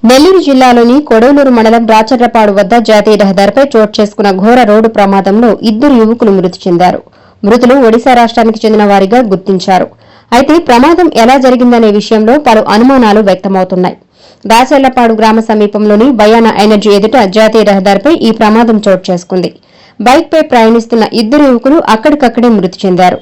నెల్లూరు జిల్లాలోని కొడవలూరు మండలం రాచర్లపాడు వద్ద జాతీయ రహదారిపై చోటు చేసుకున్న ఘోర రోడ్డు ప్రమాదంలో ఇద్దరు యువకులు మృతి చెందారు. మృతులు ఒడిశా రాష్ట్రానికి చెందిన వారిగా గుర్తించారు. అయితే ప్రమాదం ఎలా జరిగిందనే విషయంలో పలు అనుమానాలు వ్యక్తమవుతున్నాయి. రాచర్లపాడు గ్రామ సమీపంలోని బయానా ఎనర్జీ ఎదుట జాతీయ రహదారిపై ఈ ప్రమాదం చోటు చేసుకుంది. బైక్పై ప్రయాణిస్తున్న ఇద్దరు యువకులు అక్కడికక్కడే మృతి చెందారు.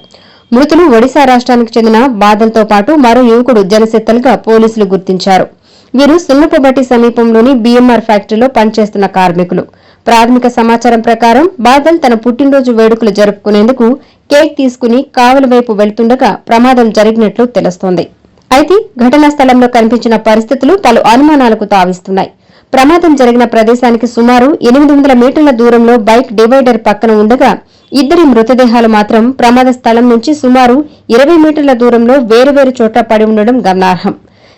మృతులు ఒడిశా రాష్ట్రానికి చెందిన బాదల్తో పాటు మరో యువకుడు జనసిత్తల్గా పోలీసులు గుర్తించారు. వీరు సున్నపబట్టి సమీపంలోని బీఎంఆర్ ఫ్యాక్టరీలో పనిచేస్తున్న కార్మికులు. ప్రాథమిక సమాచారం ప్రకారం బాదల్ తన పుట్టినరోజు వేడుకలు జరుపుకునేందుకు కేక్ తీసుకుని కావలి వైపు వెళ్తుండగా ప్రమాదం జరిగినట్లు తెలుస్తోంది. అయితే ఘటనా స్థలంలో కనిపించిన పరిస్థితులు పలు అనుమానాలకు తావిస్తున్నాయి. ప్రమాదం జరిగిన ప్రదేశానికి సుమారు 800 మీటర్ల దూరంలో బైక్ డివైడర్ పక్కన ఉండగా ఇద్దరి మృతదేహాలు మాత్రం ప్రమాద స్థలం నుంచి సుమారు 20 మీటర్ల దూరంలో వేరువేరు చోట్ల పడి ఉండడం గమనార్హం.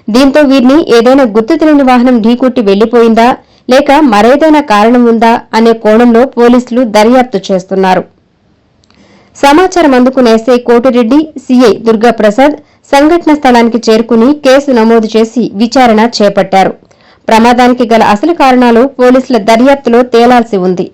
దీంతో వీరిని ఏదైనా గుర్తు తెలియని వాహనం ఢీకొట్టి వెళ్లిపోయిందా లేక మరేదైనా కారణం ఉందా అనే కోణంలో పోలీసులు దర్యాప్తు చేస్తున్నారు. సమాచారం అందుకున్న ఎస్ఐ కోటిరెడ్డి, సీఐ దుర్గాప్రసాద్ సంఘటన స్థలానికి చేరుకుని కేసు నమోదు చేసి విచారణ చేపట్టారు. ప్రమాదానికి గల అసలు కారణాలు పోలీసుల దర్యాప్తులో తేలాల్సి ఉంది.